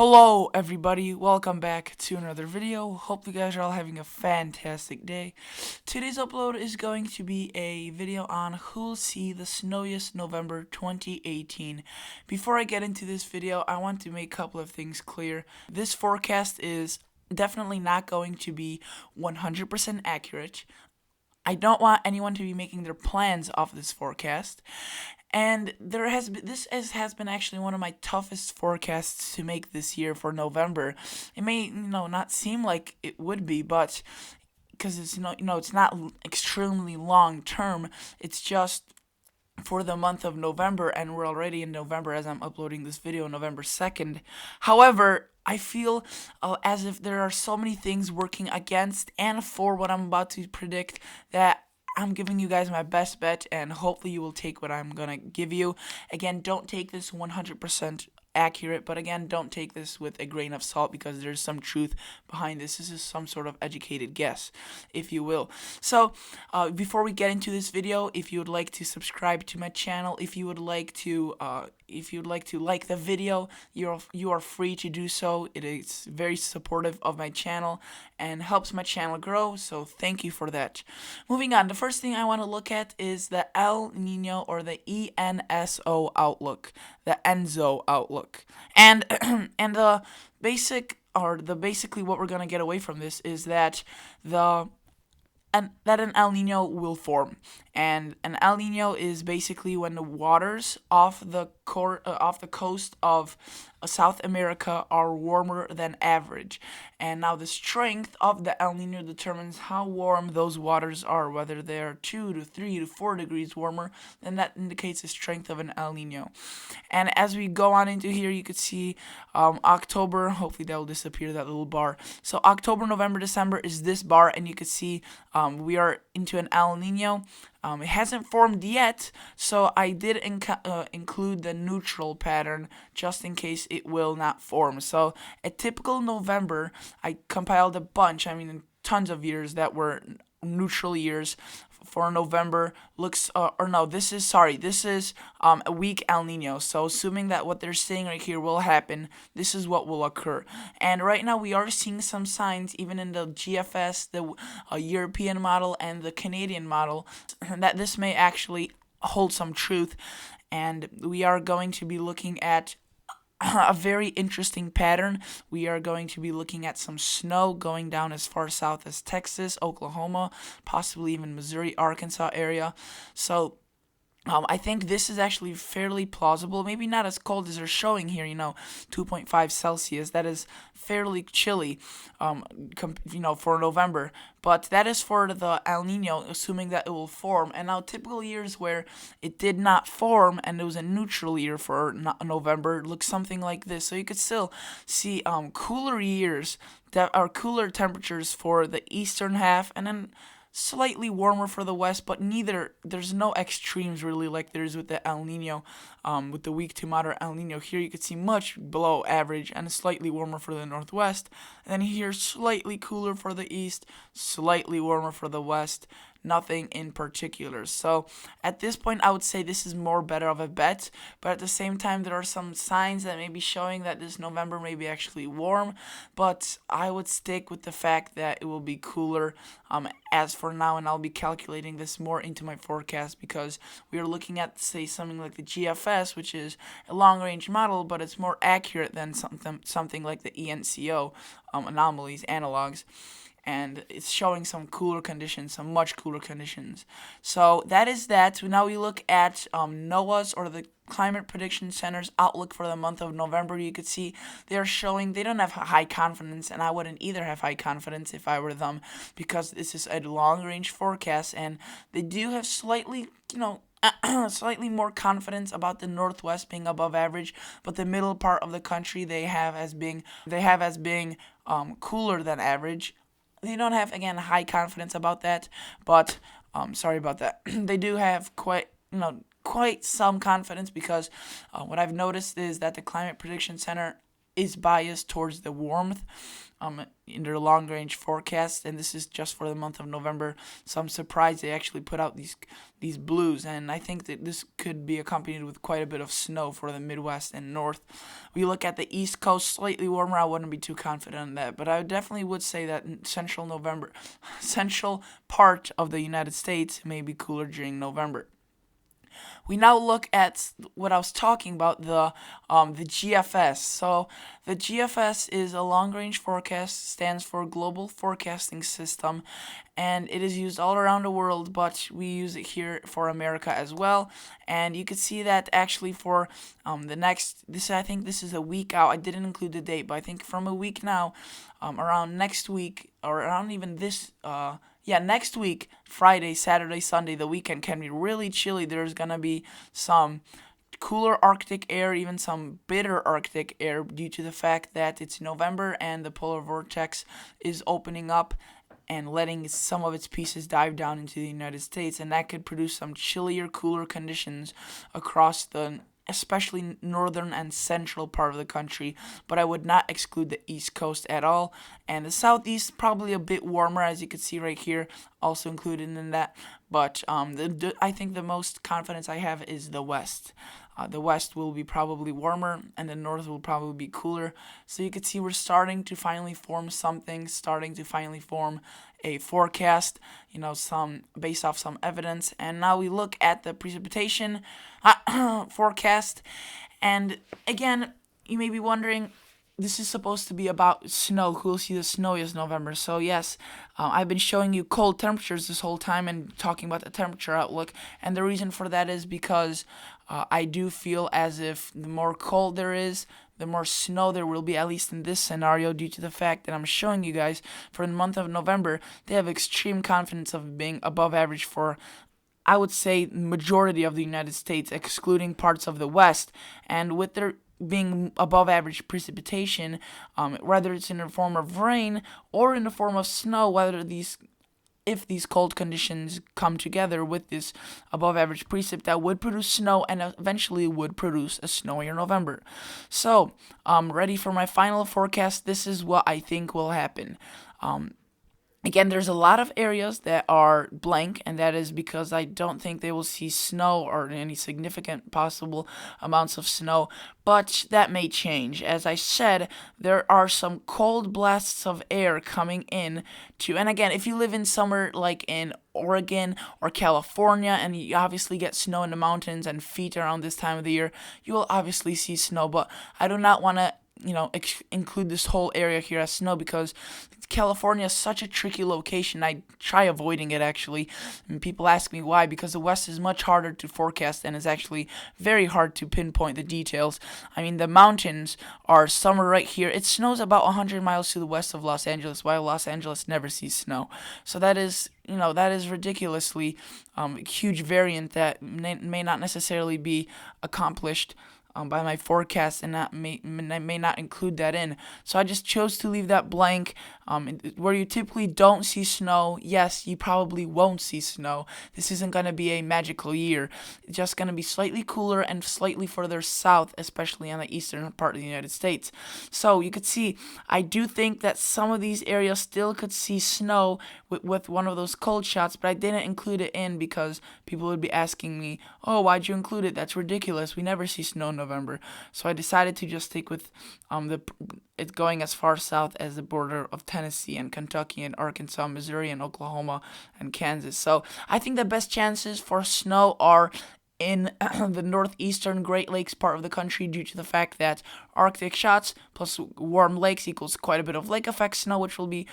Hello everybody, welcome back to another video. Hope you guys are all having a fantastic day. Today's upload is going to be a video on who'll see the snowiest November 2018. Before I get into this video, I want to make a couple of things clear. This forecast is definitely not going to be 100% accurate. I don't want anyone to be making their plans off this forecast. And this has been actually one of my toughest forecasts to make this year for November. It may not seem like it would be, but because it's it's not extremely long term. It's just for the month of November, and we're already in November as I'm uploading this video, November 2nd. However, I feel as if there are so many things working against and for what I'm about to predict that I'm giving you guys my best bet, and hopefully you will take what I'm gonna give you. Again, don't take this 100% accurate, but again, don't take this with a grain of salt because there's some truth behind this. This is some sort of educated guess, if you will. So, before we get into this video, if you would like to subscribe to my channel, if you would like to like the video, you are free to do so. It is very supportive of my channel and helps my channel grow, so thank you for that. Moving on, the first thing I want to look at is the El Nino, or the ENSO outlook, the ENSO outlook. And and basically what we're going to get away from this is that an El Nino will form. And an El Nino is basically when the waters off the coast of South America are warmer than average. And now the strength of the El Nino determines how warm those waters are. Whether they're 2 to 3 to 4 degrees warmer, then that indicates the strength of an El Nino. And as we go on into here, you could see October. Hopefully that will disappear, that little bar. So October, November, December is this bar, and you could see we are into an El Nino. It hasn't formed yet, so I did include the neutral pattern just in case it will not form. So a typical November, I compiled a bunch, tons of years that were neutral years for November. This is a weak El Nino. So assuming that what they're saying right here will happen, this is what will occur. And right now we are seeing some signs, even in the GFS, the European model and the Canadian model, that this may actually hold some truth. And we are going to be looking at a very interesting pattern. We are going to be looking at some snow going down as far south as Texas, Oklahoma, possibly even Missouri, Arkansas area. So I think this is actually fairly plausible. Maybe not as cold as they're showing here, 2.5 Celsius. That is fairly chilly, for November. But that is for the El Nino, assuming that it will form. And now typical years where it did not form and it was a neutral year for November looks something like this. So you could still see cooler years that are cooler temperatures for the eastern half, and then slightly warmer for the west, but there's no extremes really like there is with the El Nino, with the weak to moderate El Nino. Here you can see much below average and slightly warmer for the northwest, and then here slightly cooler for the east, slightly warmer for the west. Nothing in particular. So at this point, I would say this is better of a bet, but at the same time, there are some signs that may be showing that this November may be actually warm, but I would stick with the fact that it will be cooler as for now, and I'll be calculating this more into my forecast because we are looking at, say, something like the GFS, which is a long-range model, but it's more accurate than something like the ENCO anomalies, analogs. And it's showing some cooler conditions, some much cooler conditions. So that is that. Now we look at NOAA's, or the Climate Prediction Center's outlook for the month of November. You could see they're showing they don't have high confidence, and I wouldn't either have high confidence if I were them, because this is a long-range forecast, and they do have slightly, slightly more confidence about the northwest being above average, but the middle part of the country they have as being cooler than average. They don't have, again, high confidence about that, but sorry about that. They do have quite some confidence because what I've noticed is that the Climate Prediction Center is biased towards the warmth in their long range forecast, and this is just for the month of November. So I'm surprised they actually put out these blues, and I think that this could be accompanied with quite a bit of snow for the Midwest and North. We look at the East Coast, slightly warmer. I wouldn't be too confident in that, but I definitely would say that in central part of the United States may be cooler during November. We now look at what I was talking about, the GFS. So the GFS is a long range forecast, stands for Global Forecasting System, and it is used all around the world, but we use it here for America as well. And you can see that actually for the next, I think this is a week out. I didn't include the date, but I think from a week now, around next week, or around even this next week, Friday, Saturday, Sunday, the weekend can be really chilly. There's gonna be some cooler Arctic air, even some bitter Arctic air, due to the fact that it's November and the polar vortex is opening up and letting some of its pieces dive down into the United States, and that could produce some chillier, cooler conditions across the especially northern and central part of the country, but I would not exclude the East Coast at all. And the Southeast, probably a bit warmer, as you can see right here, also included in that. But I think the most confidence I have is the West. The West will be probably warmer, and the North will probably be cooler. So you can see we're starting to finally form something, starting to finally form a forecast, some based off some evidence. And now we look at the precipitation forecast. And again, you may be wondering, this is supposed to be about snow. Who will see the snowiest November? So yes, I've been showing you cold temperatures this whole time and talking about the temperature outlook. And the reason for that is because I do feel as if the more cold there is, the more snow there will be, at least in this scenario, due to the fact that I'm showing you guys for the month of November, they have extreme confidence of being above average for, I would say, majority of the United States, excluding parts of the West. And with their being above average precipitation, whether it's in the form of rain or in the form of snow, if these cold conditions come together with this above average precip, that would produce snow and eventually would produce a snowier November. So, ready for my final forecast. This is what I think will happen. Again, there's a lot of areas that are blank, and that is because I don't think they will see snow or any significant possible amounts of snow, but that may change. As I said, there are some cold blasts of air coming in and again, if you live in somewhere like in Oregon or California, and you obviously get snow in the mountains and feet around this time of the year, you will obviously see snow, but I do not want to include this whole area here as snow, because California is such a tricky location. I try avoiding it, actually, and people ask me why, because the West is much harder to forecast and is actually very hard to pinpoint the details. I mean, the mountains are somewhere right here. It snows about 100 miles to the west of Los Angeles, while Los Angeles never sees snow. So that is ridiculously huge variant that may not necessarily be accomplished by my forecast, and may not include that in. So I just chose to leave that blank. Where you typically don't see snow, yes, you probably won't see snow. This isn't going to be a magical year. It's just going to be slightly cooler and slightly further south, especially on the eastern part of the United States. So you could see, I do think that some of these areas still could see snow with one of those cold shots, but I didn't include it in because people would be asking me, oh, why'd you include it? That's ridiculous. We never see snow in November. So I decided to just stick with it going as far south as the border of Tennessee and Kentucky and Arkansas, Missouri and Oklahoma and Kansas. So I think the best chances for snow are in the northeastern Great Lakes part of the country, due to the fact that Arctic shots plus warm lakes equals quite a bit of lake effect snow, which will be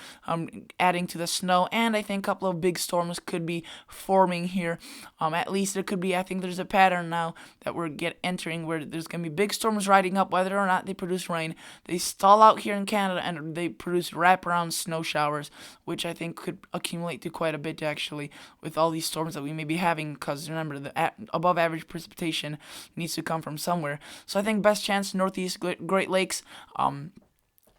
adding to the snow. And I think a couple of big storms could be forming here. At least there could be, I think there's a pattern now that we're entering where there's going to be big storms riding up, whether or not they produce rain. They stall out here in Canada and they produce wraparound snow showers, which I think could accumulate to quite a bit, actually, with all these storms that we may be having, because remember, the above average precipitation needs to come from somewhere. So I think best chance northeast Great Lakes,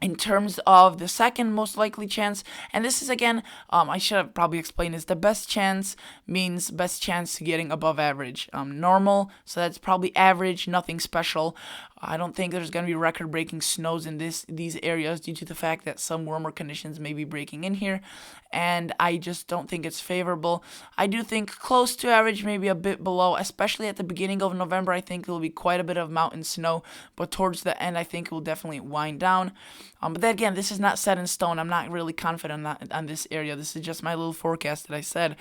In terms of the second most likely chance, and this is again, I should have probably explained this. The best chance means best chance to getting above average. Normal, so that's probably average, nothing special. I don't think there's going to be record-breaking snows in these areas due to the fact that some warmer conditions may be breaking in here, and I just don't think it's favorable. I do think close to average, maybe a bit below, especially at the beginning of November. I think there will be quite a bit of mountain snow, but towards the end, I think it will definitely wind down. But then again, this is not set in stone. I'm not really confident on this area. This is just my little forecast that I said.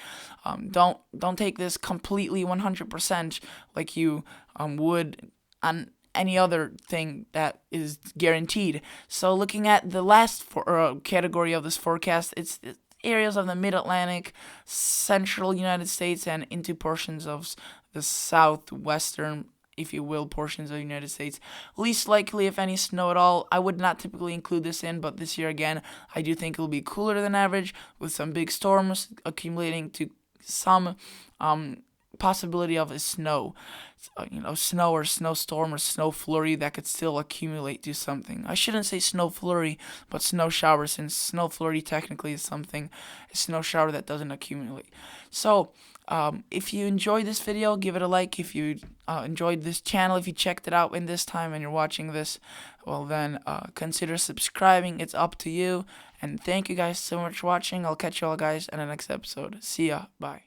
Don't take this completely 100% like you would on any other thing that is guaranteed. So looking at the last category of this forecast, it's areas of the mid-Atlantic, central United States, and into portions of the southwestern, if you will, portions of the United States. Least likely, if any, snow at all. I would not typically include this in, but this year, again, I do think it will be cooler than average, with some big storms accumulating to some possibility of a snow. Snow or snowstorm or snow flurry that could still accumulate to something. I shouldn't say snow flurry, but snow shower, since snow flurry technically is a snow shower that doesn't accumulate. So, if you enjoyed this video, give it a like. If you enjoyed this channel, if you checked it out in this time and you're watching this, well then consider subscribing. It's up to you. And thank you guys so much for watching. I'll catch you all guys in the next episode. See ya. Bye.